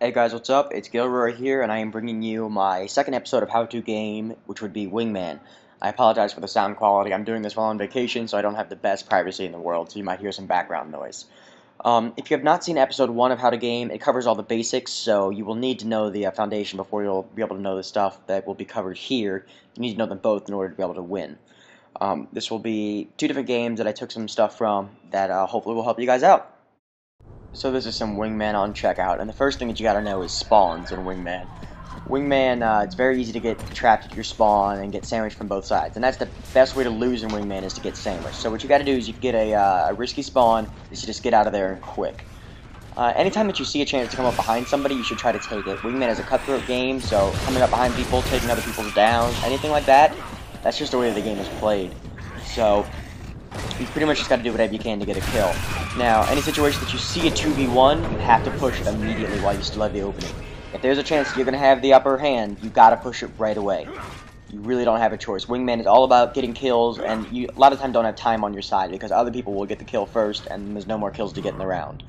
Hey guys, what's up? It's Gilroy here, and I am bringing you my second episode of How to Game, which would be Wingman. I apologize for the sound quality. I'm doing this while on vacation, so I don't have the best privacy in the world, so you might hear some background noise. If you have not seen episode 1 of How to Game, it covers all the basics, so you will need to know the foundation before you'll be able to know the stuff that will be covered here. You need to know them both in order to be able to win. This will be two different games that I took some stuff from that hopefully will help you guys out. So this is some Wingman on checkout, and the first thing that you gotta know is spawns in Wingman. Wingman, it's very easy to get trapped at your spawn and get sandwiched from both sides, and that's the best way to lose in Wingman is to get sandwiched. So what you gotta do is you get a risky spawn, is you just get out of there and quick. Anytime that you see a chance to come up behind somebody, you should try to take it. Wingman is a cutthroat game, so coming up behind people, taking other people's downs, anything like that, that's just the way the game is played. So you pretty much just got to do whatever you can to get a kill. Now, any situation that you see a 2v1, you have to push it immediately while you still have the opening. If there's a chance you're going to have the upper hand, you got to push it right away. You really don't have a choice. Wingman is all about getting kills, and you a lot of times don't have time on your side because other people will get the kill first, and there's no more kills to get in the round.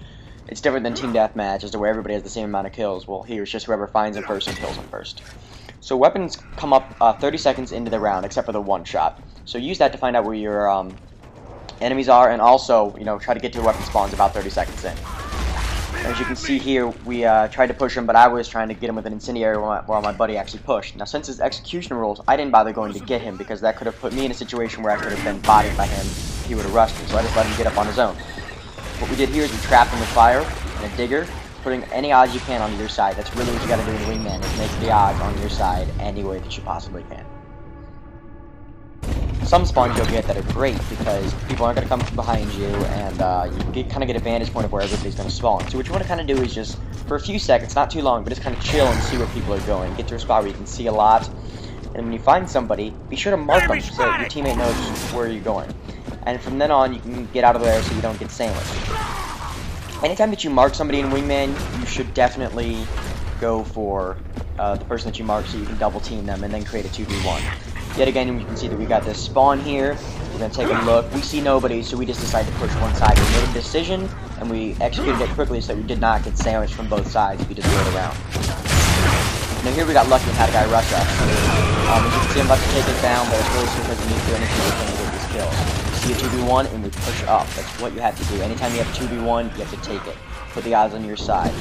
It's different than Team Deathmatch, as to where everybody has the same amount of kills. Well, here it's just whoever finds him first and kills him first. So weapons come up 30 seconds into the round, except for the one shot. So use that to find out where your enemies are, and also, try to get to weapon spawns about 30 seconds in. As you can see here, we tried to push him, but I was trying to get him with an incendiary while my buddy actually pushed. Now, since his execution rules, I didn't bother going to get him, because that could have put me in a situation where I could have been bodied by him if he would have rushed me, so I just let him get up on his own. What we did here is we trapped him with fire and a digger, putting any odds you can on either side. That's really what you gotta do in Wingman, is make the odds on your side any way that you possibly can. Some spawns you'll get that are great because people aren't going to come from behind you, and you kind of get a vantage point of where everybody's going to spawn. So what you want to kind of do is just, for a few seconds, not too long, but just kind of chill and see where people are going. Get to a spot where you can see a lot, and when you find somebody, be sure to mark them so that your teammate knows where you're going. And from then on, you can get out of there so you don't get sandwiched. Anytime that you mark somebody in Wingman, you should definitely go for the person that you mark so you can double team them and then create a 2v1. Yet again, you can see that we got this spawn here. We're going to take a look. We see nobody, so we just decided to push one side. We made a decision, and we executed it quickly so we did not get sandwiched from both sides. We just went around. Now here we got lucky and had a guy rush us. As you can see, I'm about to take it down, but it's really because we need to do anything we can to get this kill. You see a 2v1, and we push up. That's what you have to do. Anytime you have a 2v1, you have to take it. Put the odds on your side.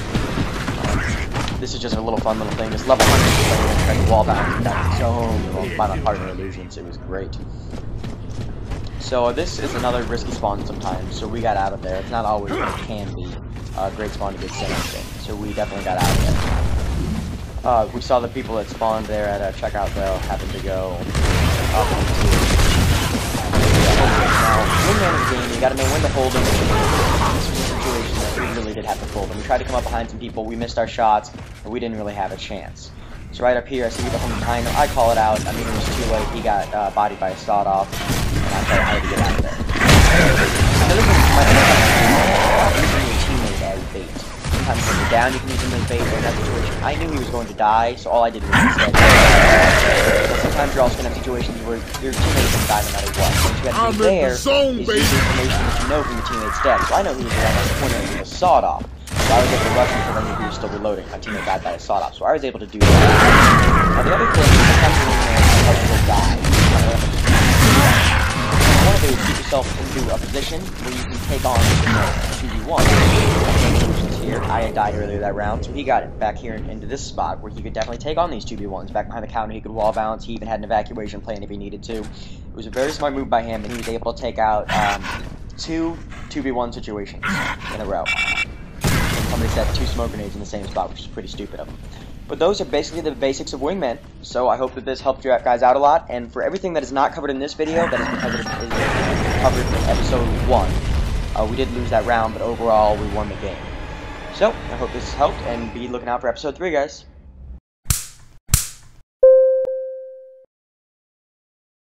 This is just a little fun little thing. This level 100 tried to wall bounce that zone by my partner Illusions. It was great. So this is another risky spawn sometimes, so we got out of there. It's not always what it can be a great spawn to get sandwiched in, so we definitely got out of there. We saw the people that spawned there at checkout though happened to go up into. Now, Wingman is a game, you gotta know when to hold them. This was a situation that we really did have to pull them. We tried to come up behind some people, we missed our shots, but we didn't really have a chance. So right up here, I see people coming behind him. I call it out. I mean, it was too late. He got bodied by a sawed-off, and I had to get out of there. Now, this is my using your teammate as bait. Sometimes when you're down, you can use him as bait, but in that situation, I knew he was going to die, so all I did was instead. Sometimes you're also going to have situations where your teammate's going to die no matter what. What you have to do there is use the information that you know from your teammate's death. So I know he was around the corner with a sawed-off. So I was able to rush him because I knew he was still reloading. My teammate died by a sawed-off, so I was able to do that. Now the other thing is sometimes when you're will die. What you want to do is get yourself into a position where you can take on 2v1. Here, I had died earlier that round, so he got it back here into this spot where he could definitely take on these 2v1s. Back behind the counter, he could wall balance. He even had an evacuation plan if he needed to. It was a very smart move by him, and he was able to take out two 2v1 situations in a row. Somebody set 2 smoke grenades in the same spot, which is pretty stupid of them. But those are basically the basics of Wingman. So I hope that this helped you guys out a lot. And for everything that is not covered in this video, that is because it is covered in episode 1. We did lose that round, but overall we won the game. So I hope this helped, and be looking out for episode 3, guys.